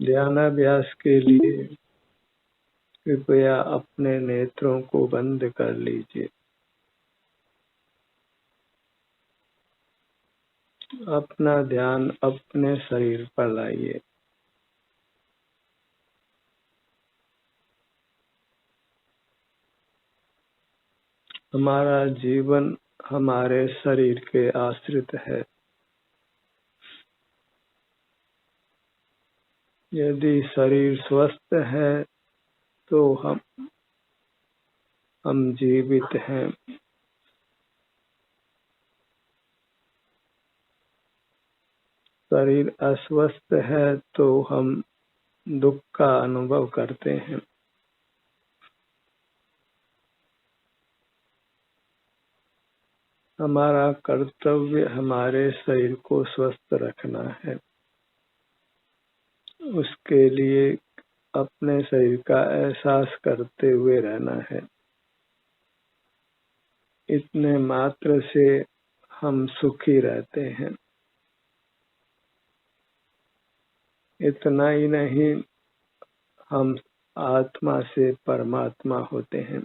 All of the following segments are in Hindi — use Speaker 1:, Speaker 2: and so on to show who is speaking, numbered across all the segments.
Speaker 1: ध्यानाभ्यास के लिए कृपया अपने नेत्रों को बंद कर लीजिए। अपना ध्यान अपने शरीर पर लाइए। हमारा जीवन हमारे शरीर के आश्रित है। यदि शरीर स्वस्थ है तो हम जीवित हैं। शरीर अस्वस्थ है तो हम दुख का अनुभव करते हैं। हमारा कर्तव्य हमारे शरीर को स्वस्थ रखना है। उसके लिए अपने शरीर का एहसास करते हुए रहना है। इतने मात्र से हम सुखी रहते हैं। इतना ही नहीं, हम आत्मा से परमात्मा होते हैं।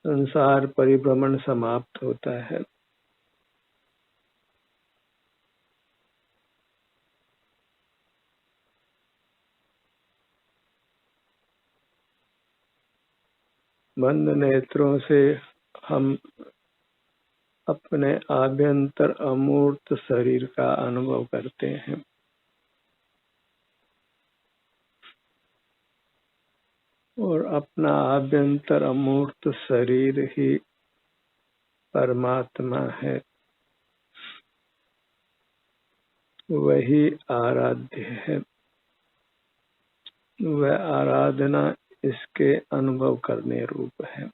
Speaker 1: संसार परिभ्रमण समाप्त होता है। बंद नेत्रों से हम अपने आभ्यंतर अमूर्त शरीर का अनुभव करते हैं। और अपना आभ्यंतर अमूर्त शरीर ही परमात्मा है। वही आराध्य है। वह आराधना इसके अनुभव करने रूप है।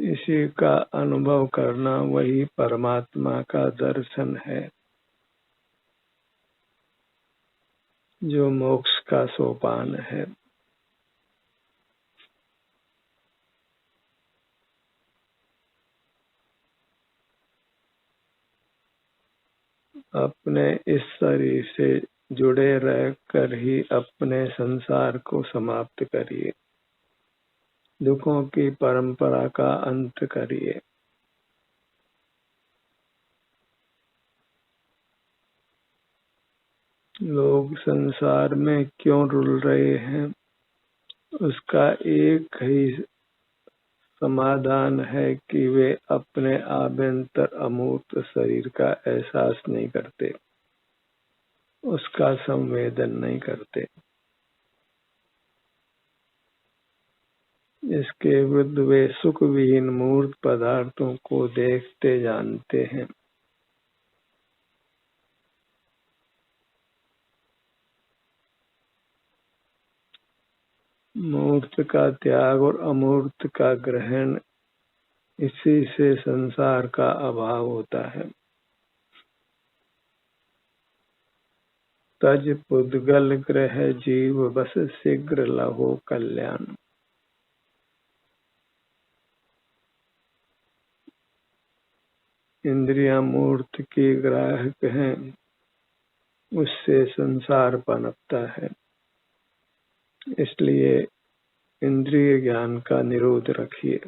Speaker 1: इसी का अनुभव करना वही परमात्मा का दर्शन है, जो मोक्ष का सोपान है। अपने इस शरीर से जुड़े रहकर ही अपने संसार को समाप्त करिए। दुखों की परंपरा का अंत करिए। लोग संसार में क्यों रुल रहे हैं, उसका एक ही समाधान है कि वे अपने आभ्यंतर अमूर्त शरीर का एहसास नहीं करते, उसका संवेदन नहीं करते। इसके विरुद्ध वे सुख विहीन मूर्त पदार्थों को देखते जानते हैं। मूर्त का त्याग और अमूर्त का ग्रहण, इसी से संसार का अभाव होता है। तज पुद्गल ग्रह जीव बस शीघ्र लहो कल्याण। इंद्रियां मूर्त की ग्राहक हैं, उससे संसार पनपता है। इसलिए इंद्रिय ज्ञान का निरोध रखिए।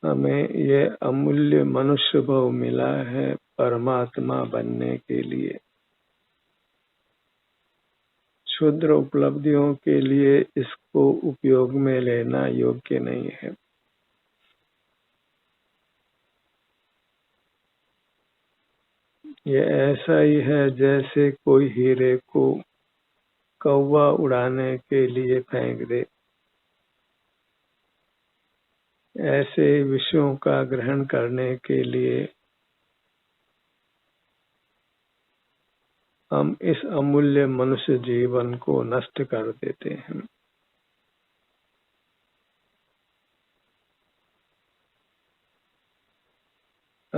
Speaker 1: हमें यह अमूल्य मनुष्य भाव मिला है परमात्मा बनने के लिए। क्षुद्र उपलब्धियों के लिए इसको उपयोग में लेना योग्य नहीं है। ये ऐसा ही है जैसे कोई हीरे को कौवा उड़ाने के लिए फेंक दे। ऐसे विषयों का ग्रहण करने के लिए हम इस अमूल्य मनुष्य जीवन को नष्ट कर देते हैं।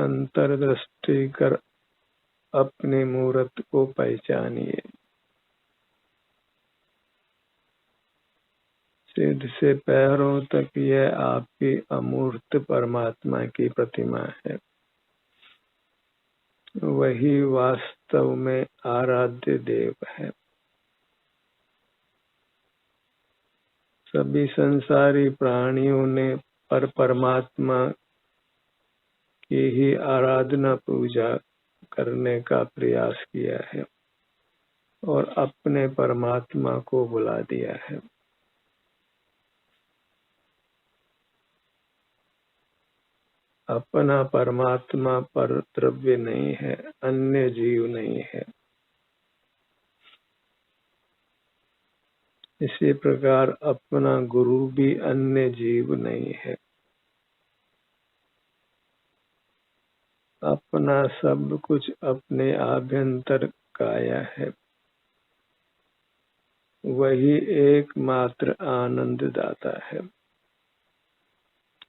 Speaker 1: अंतर्दृष्टि कर अपने मूर्त को पहचानिए। सिर से पैरों तक यह आपकी अमूर्त परमात्मा की प्रतिमा है। वही वास्तव में आराध्य देव है। सभी संसारी प्राणियों ने परमात्मा की ही आराधना पूजा करने का प्रयास किया है और अपने परमात्मा को भुला दिया है। अपना परमात्मा पर द्रव्य नहीं है, अन्य जीव नहीं है। इसी प्रकार अपना गुरु भी अन्य जीव नहीं है। अपना सब कुछ अपने आभ्यंतर काया है। वही एकमात्र आनंद दाता है।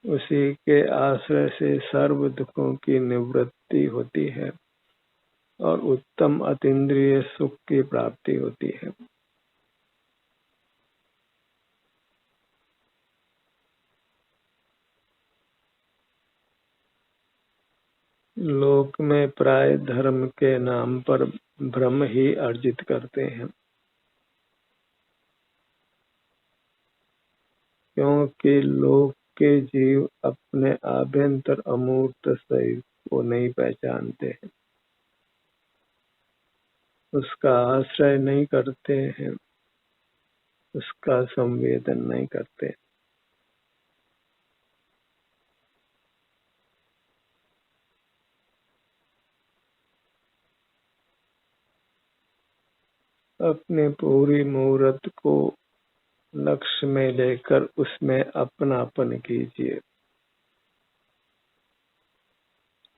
Speaker 1: उसी के आश्रय से सर्व दुखों की निवृत्ति होती है और उत्तम अतीन्द्रिय सुख की प्राप्ति होती है। लोक में प्राय धर्म के नाम पर भ्रम ही अर्जित करते हैं, क्योंकि लोक के जीव अपने आभ्यंतर अमूर्त शरीर को नहीं पहचानते हैं, उसका आश्रय नहीं करते हैं, उसका संवेदन नहीं करते। अपने पूरी मूर्त को लक्ष्य में लेकर उसमें अपनापन कीजिए।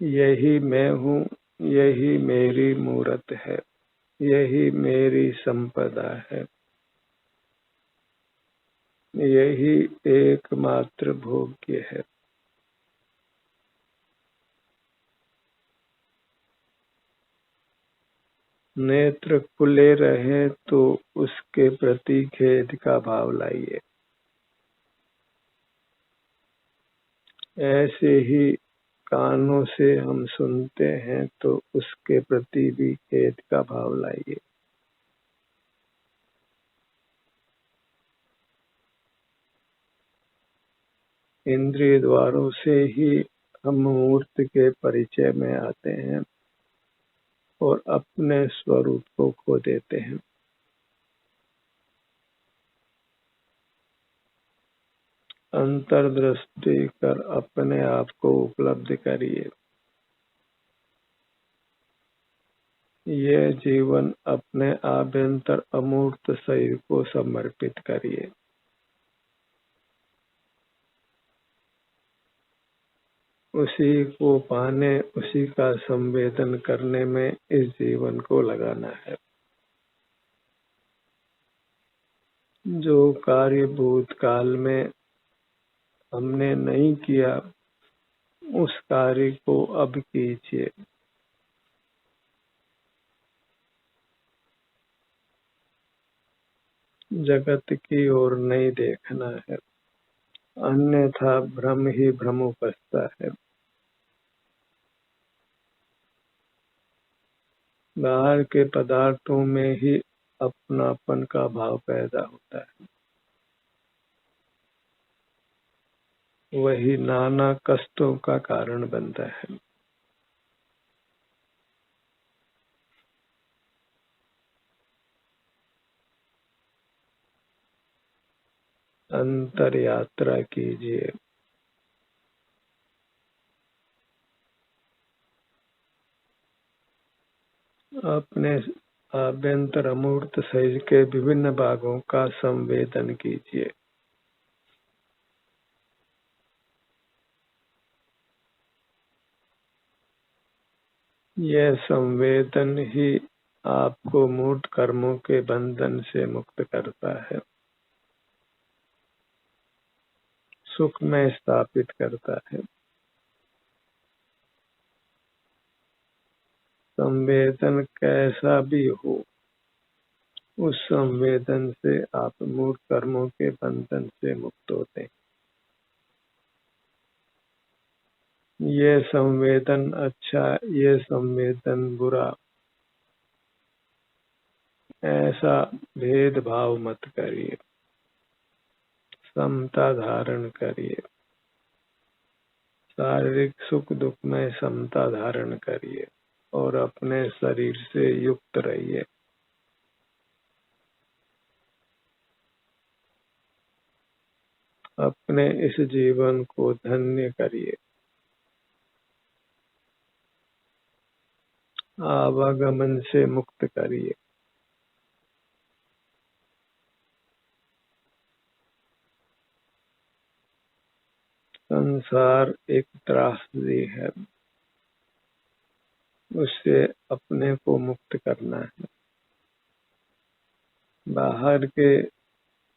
Speaker 1: यही मैं हूँ, यही मेरी मूर्त है, यही मेरी संपदा है, यही एकमात्र भोग्य है। नेत्र खुले रहे तो उसके प्रति खेद का भाव लाइए। ऐसे ही कानों से हम सुनते हैं तो उसके प्रति भी खेद का भाव लाइए। इंद्रिय द्वारों से ही हम मूर्त के परिचय में आते हैं और अपने स्वरूप को खो देते हैं। अंतर्दृष्टि कर अपने आप को उपलब्ध करिए। यह जीवन अपने आभ्यंतर अमूर्त शरीर को समर्पित करिए। उसी को पाने, उसी का संवेदन करने में इस जीवन को लगाना है। जो कार्य भूतकाल में हमने नहीं किया, उस कार्य को अब कीजिए। जगत की ओर नहीं देखना है, अन्यथा भ्रम ही भ्रम उपजता है। बाहर के पदार्थों में ही अपनापन का भाव पैदा होता है। वही नाना कष्टों का कारण बनता है। अंतर यात्रा कीजिए। अपने आभ्यंतर अमूर्त शरीर के विभिन्न भागों का संवेदन कीजिए। यह संवेदन ही आपको मूढ़ कर्मों के बंधन से मुक्त करता है, सुख में स्थापित करता है। संवेदन कैसा भी हो, उस संवेदन से आप मूल कर्मों के बंधन से मुक्त होते हैं। ये संवेदन अच्छा, ये संवेदन बुरा, ऐसा भेदभाव मत करिए। समता धारण करिए। शारीरिक सुख दुख में समता धारण करिए और अपने शरीर से युक्त रहिए। अपने इस जीवन को धन्य करिए। आवागमन से मुक्त करिए। संसार एक त्रासदी है, उससे अपने को मुक्त करना है। बाहर के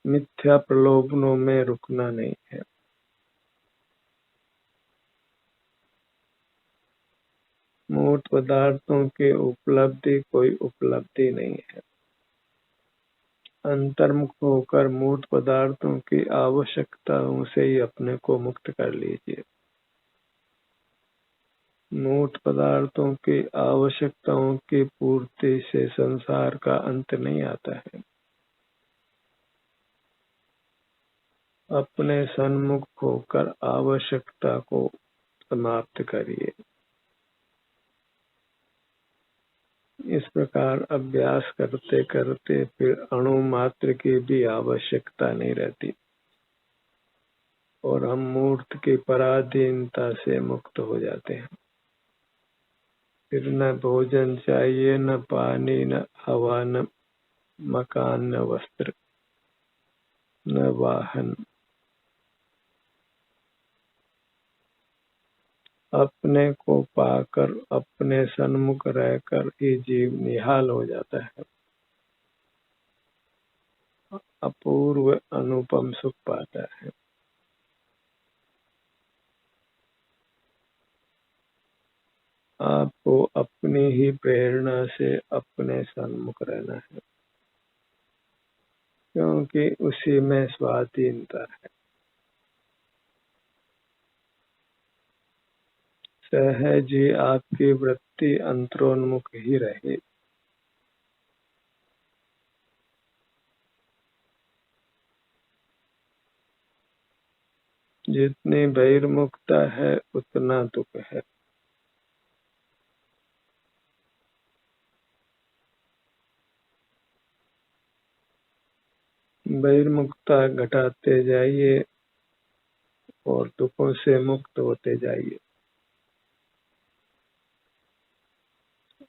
Speaker 1: मिथ्या प्रलोभनों में रुकना नहीं है। मूर्त पदार्थों की उपलब्धि कोई उपलब्धि नहीं है। अंतर्मुख होकर मूर्त पदार्थों की आवश्यकताओं से ही अपने को मुक्त कर लीजिए। मूर्त पदार्थों की आवश्यकताओं की पूर्ति से संसार का अंत नहीं आता है। अपने सन्मुख होकर आवश्यकता को समाप्त करिए। इस प्रकार अभ्यास करते करते फिर अणु मात्र की भी आवश्यकता नहीं रहती और हम मूर्त की पराधीनता से मुक्त हो जाते हैं। फिर न भोजन चाहिए, न पानी, न हवा, न मकान, न वस्त्र, न वाहन। अपने को पाकर अपने सन्मुख रहकर ही जीव निहाल हो जाता है। अपूर्व अनुपम सुख पाता है। आपको अपनी ही प्रेरणा से अपने सन्मुख रहना है, क्योंकि उसी में स्वाधीनता है। सहज ही आपकी वृत्ति अंतरोन्मुख ही रहे। जितनी बहिर्मुखता है उतना दुख है। बहिर्मुखता घटाते जाइए और दुखों से मुक्त होते जाइए।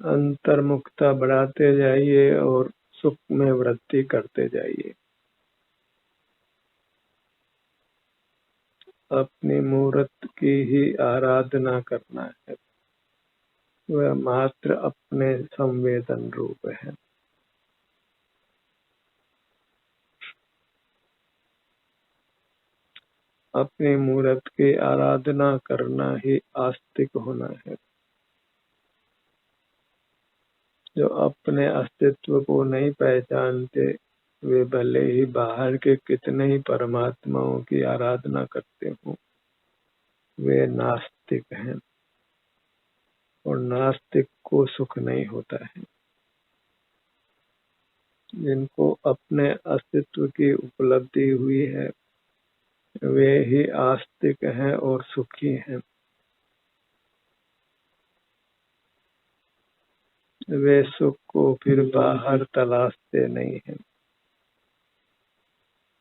Speaker 1: अंतर्मुखता बढ़ाते जाइए और सुख में वृद्धि करते जाइए। अपनी मूर्त की ही आराधना करना है। वह मात्र अपने संवेदन रूप है। अपनी मूर्त की आराधना करना ही आस्तिक होना है। जो अपने अस्तित्व को नहीं पहचानते, वे भले ही बाहर के कितने ही परमात्माओं की आराधना करते हों, वे नास्तिक हैं और नास्तिक को सुख नहीं होता है। जिनको अपने अस्तित्व की उपलब्धि हुई है, वे ही आस्तिक हैं और सुखी हैं। वे सुख को फिर बाहर तलाशते नहीं हैं।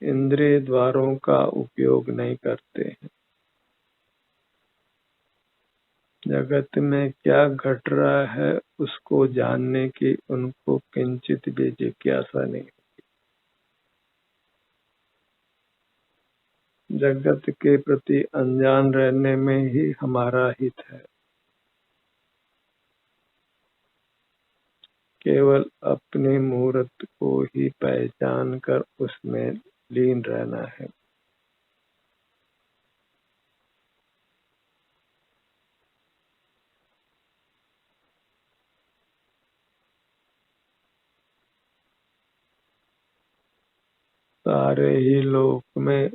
Speaker 1: इंद्रिय द्वारों का उपयोग नहीं करते हैं। जगत में क्या घट रहा है उसको जानने की उनको किंचित भी जिज्ञासा नहीं। जगत के प्रति अनजान रहने में ही हमारा हित है। केवल अपनी मूर्त को ही पहचान कर उसमें लीन रहना है। सारे ही लोक में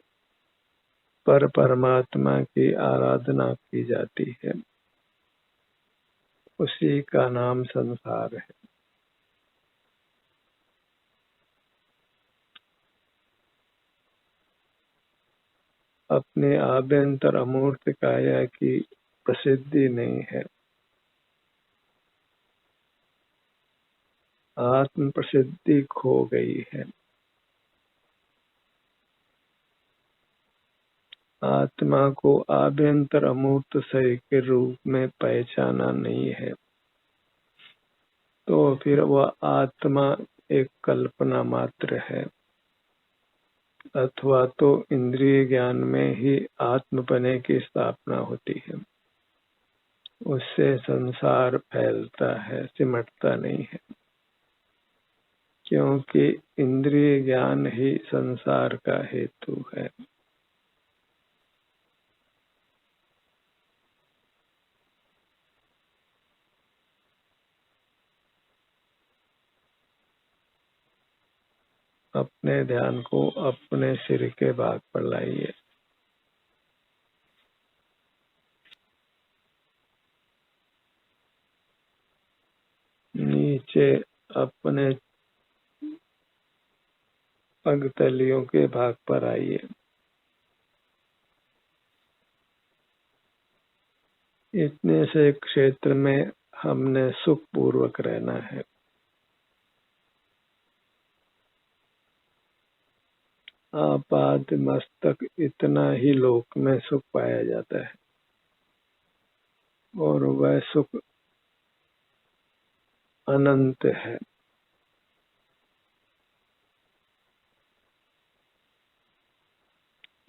Speaker 1: पर परमात्मा की आराधना की जाती है, उसी का नाम संसार है। अपने आभ्यंतर अमूर्त काया की प्रसिद्धि नहीं है, आत्म प्रसिद्धि खो गई है। आत्मा को आभ्यंतर अमूर्त शरीर के रूप में पहचाना नहीं है, तो फिर वह आत्मा एक कल्पना मात्र है, अथवा तो इंद्रिय ज्ञान में ही आत्मपने की स्थापना होती है। उससे संसार फैलता है, सिमटता नहीं है, क्योंकि इंद्रिय ज्ञान ही संसार का हेतु है। अपने ध्यान को अपने सिर के भाग पर लाइए। नीचे अपने पगतलियों के भाग पर आइए। इतने से क्षेत्र में हमने सुख पूर्वक रहना है। आपाद मस्तक इतना ही लोक में सुख पाया जाता है, और वह सुख अनंत है।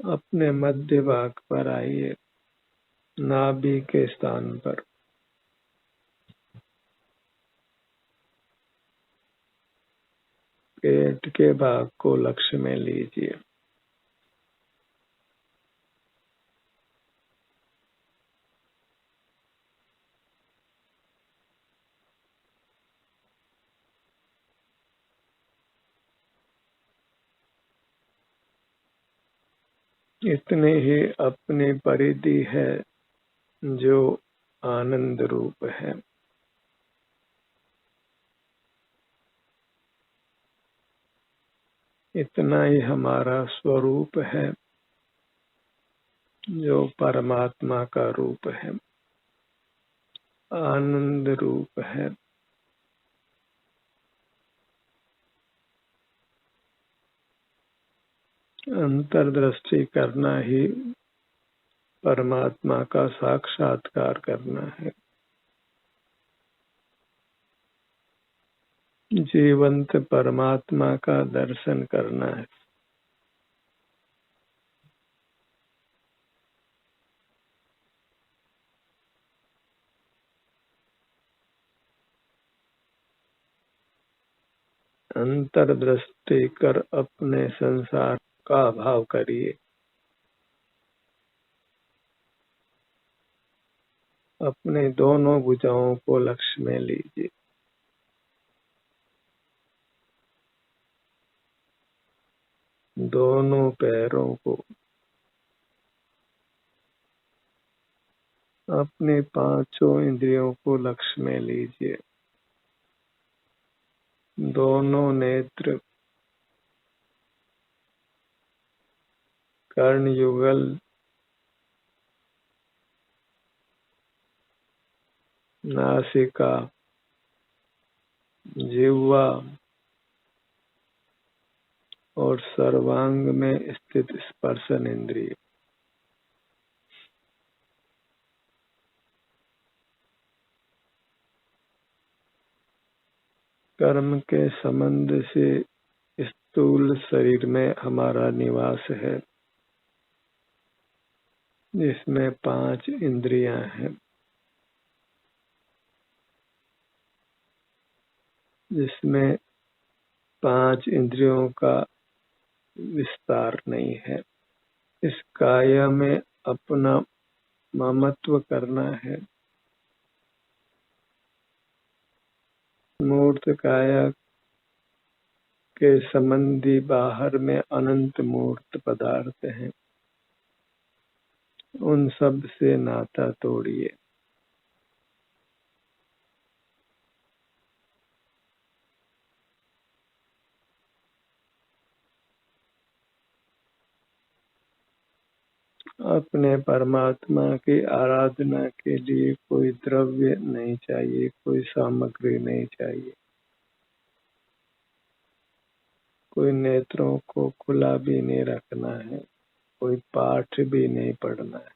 Speaker 1: अपने मध्य भाग पर आइए, नाभि के स्थान पर। पेट के भाग को लक्ष्य में लीजिए। इतनी ही अपनी परिधि है जो आनंद रूप है। इतना ही हमारा स्वरूप है जो परमात्मा का रूप है, आनंद रूप है। अंतर्दृष्टि करना ही परमात्मा का साक्षात्कार करना है। जीवंत परमात्मा का दर्शन करना है। अंतर्दृष्टि कर अपने संसार का अभाव करिए। अपने दोनों भुजाओं को लक्ष्य में लीजिए। दोनों पैरों को, अपने पांचों इंद्रियों को लक्ष्य में लीजिए। दोनों नेत्र, कर्ण युगल, नासिका, जिह्वा और सर्वांग में स्थित स्पर्शन इंद्रिय। कर्म के संबंध से स्थूल शरीर में हमारा निवास है, जिसमें 5 इंद्रियां हैं, जिसमें 5 इंद्रियों का विस्तार नहीं है। इस काया में अपना ममत्व करना है। मूर्त काया के संबंधी बाहर में अनंत मूर्त पदार्थ हैं, उन सब से नाता तोड़िए। अपने परमात्मा की आराधना के लिए कोई द्रव्य नहीं चाहिए, कोई सामग्री नहीं चाहिए, कोई नेत्रों को खुला भी नहीं रखना है, कोई पाठ भी नहीं पढ़ना है।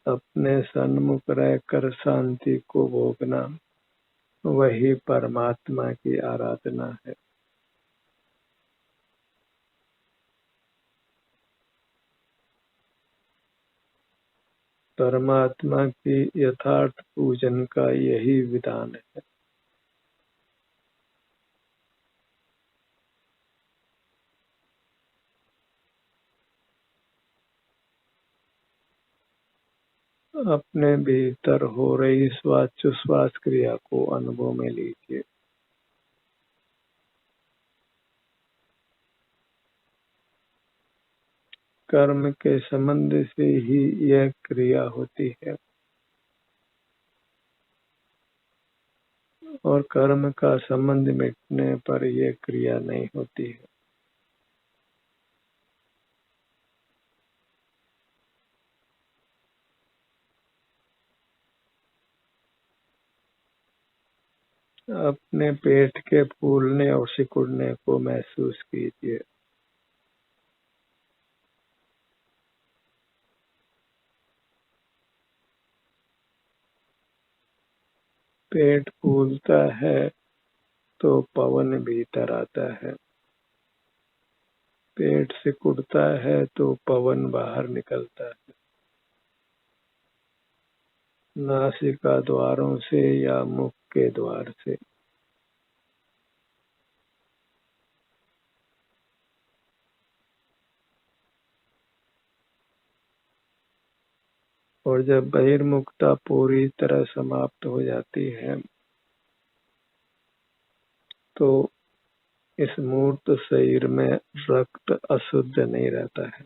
Speaker 1: अपने सन्मुख रहकर शांति को भोगना, वही परमात्मा की आराधना है। परमात्मा की यथार्थ पूजन का यही विधान है। अपने भीतर हो रही श्वासोच्छ्वास क्रिया को अनुभव में लीजिए। कर्म के संबंध से ही यह क्रिया होती है और कर्म का संबंध मिटने पर यह क्रिया नहीं होती है। अपने पेट के फूलने और सिकुड़ने को महसूस कीजिए। पेट फूलता है तो पवन भीतर आता है, पेट सिकुड़ता है तो पवन बाहर निकलता है। नासिका द्वारों से या मुख के द्वार से। और जब बहिर्मुखता पूरी तरह समाप्त हो जाती है तो इस मूर्त शरीर में रक्त अशुद्ध नहीं रहता है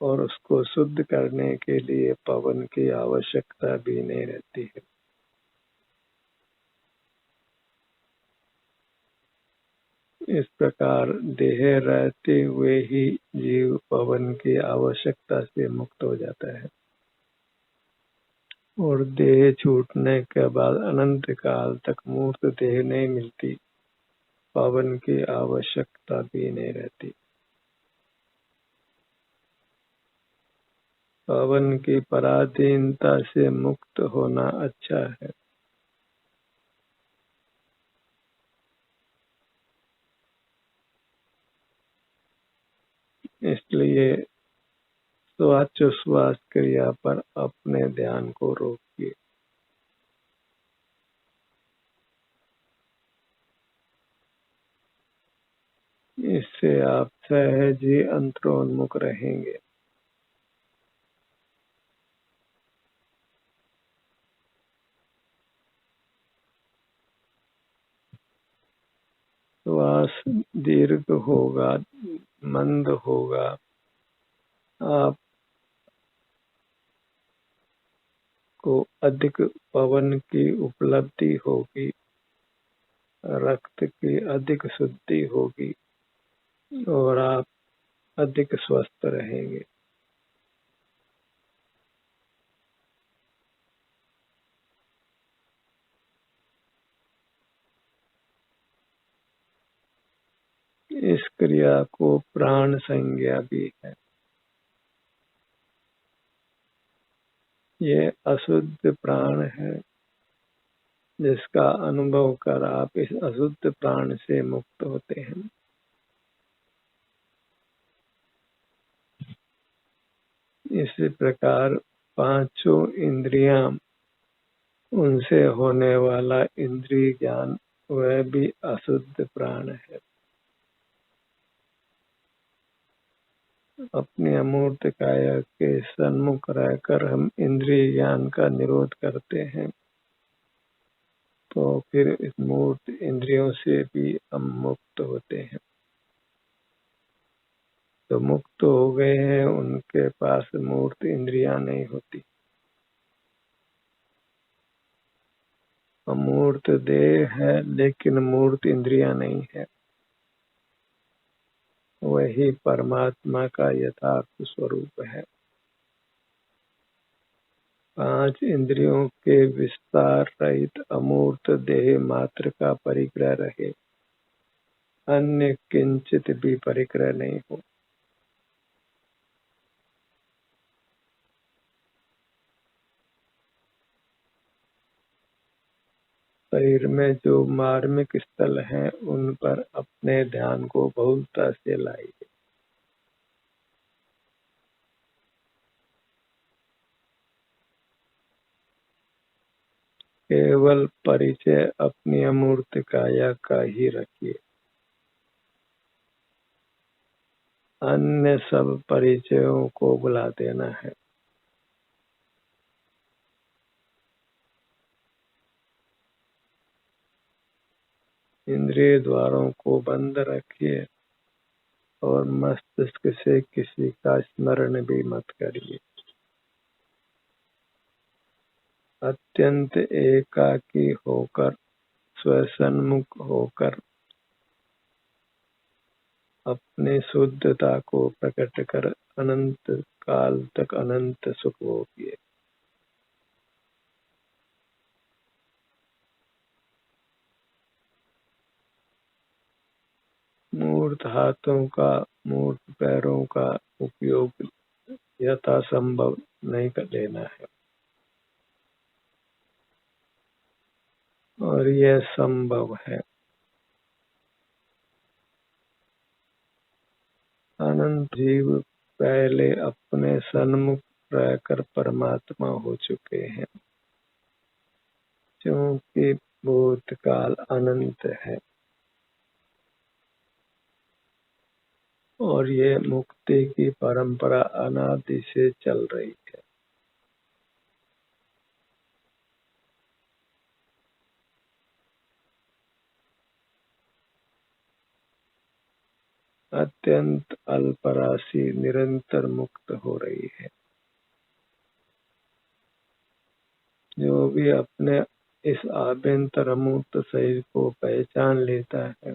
Speaker 1: और उसको शुद्ध करने के लिए पवन की आवश्यकता भी नहीं रहती है। इस प्रकार देह रहते हुए ही जीव पवन की आवश्यकता से मुक्त हो जाता है और देह छूटने के बाद अनंत काल तक मूर्त देह नहीं मिलती, पवन की आवश्यकता भी नहीं रहती। पवन की पराधीनता से मुक्त होना अच्छा है। इसलिए श्वासोच्छ्वास क्रिया पर अपने ध्यान को रोकिए। इससे आप सहज ही अंतरोन्मुख रहेंगे। श्वास दीर्घ होगा, मंद होगा, आपको अधिक पवन की उपलब्धि होगी, रक्त की अधिक शुद्धि होगी और आप अधिक स्वस्थ रहेंगे। इस क्रिया को प्राण संज्ञा भी है। ये अशुद्ध प्राण है जिसका अनुभव कर आप इस अशुद्ध प्राण से मुक्त होते हैं। इसी प्रकार पांचों इंद्रियां, उनसे होने वाला इंद्रिय ज्ञान, वह भी अशुद्ध प्राण है। अपने अमूर्त काया के सन्मुख रहकर हम इंद्रिय ज्ञान का निरोध करते हैं तो फिर इस मूर्त इंद्रियों से भी हम मुक्त होते हैं। तो मुक्त हो गए हैं, उनके पास मूर्त इंद्रियां नहीं होती। अमूर्त देह है लेकिन मूर्त इंद्रियां नहीं है। वही परमात्मा का यथार्थ स्वरूप है। 5 इंद्रियों के विस्तार रहित अमूर्त देह मात्र का परिग्रह रहे, अन्य किंचित भी परिग्रह नहीं हो। शरीर में जो मार्मिक स्थल हैं, उन पर अपने ध्यान को बहुलता से लाइए। केवल परिचय अपनी अमूर्त काया का ही रखिए। अन्य सब परिचयों को बुला देना है। इंद्रिय द्वारों को बंद रखिए और मस्तिष्क से किसी का स्मरण भी मत करिए। अत्यंत एकाकी होकर, स्वसन्मुख होकर अपने शुद्धता को प्रकट कर अनंत काल तक अनंत सुख भोगिए। मूर्त हाथों का, मूर्त पैरों का उपयोग यथासंभव नहीं कर लेना है, और यह संभव है। अनंत जीव पहले अपने सन्मुख रहकर परमात्मा हो चुके हैं, क्योंकि भूतकाल अनंत है और ये मुक्ति की परंपरा अनादि से चल रही है। अत्यंत अल्प राशि निरंतर मुक्त हो रही है। जो भी अपने इस आभ्यंतर अमूर्त शरीर को पहचान लेता है,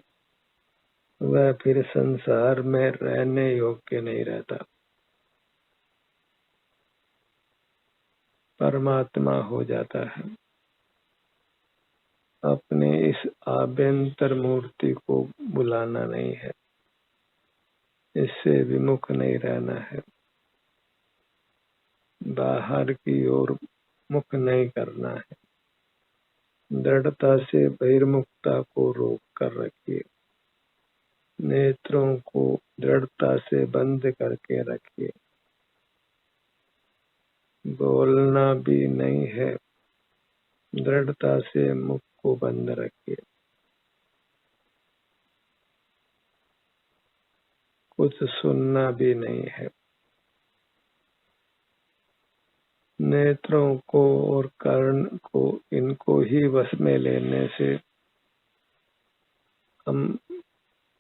Speaker 1: वह फिर संसार में रहने योग्य नहीं रहता, परमात्मा हो जाता है। अपने इस आभ्यंतर मूर्ति को बुलाना नहीं है, इससे विमुख नहीं रहना है, बाहर की ओर मुख नहीं करना है। दृढ़ता से बहिर्मुखता को रोक कर रखिए। नेत्रों को दृढ़ता से बंद करके रखिए। बोलना भी नहीं है, दृढ़ता से मुख को बंद रखिए। कुछ सुनना भी नहीं है। नेत्रों को और कर्ण को, इनको ही वश में लेने से हम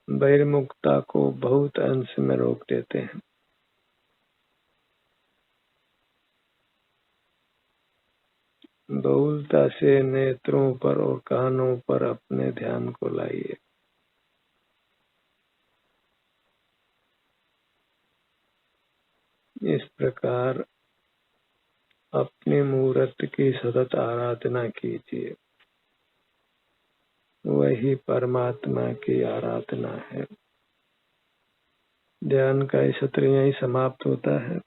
Speaker 1: बहिर्मुखता को बहुत अंश में रोक देते हैं। बहुलता से नेत्रों पर और कानों पर अपने ध्यान को लाइए। इस प्रकार अपने मूर्त की सतत आराधना कीजिए। वही परमात्मा की आराधना है। ध्यान का सत्र यही समाप्त होता है।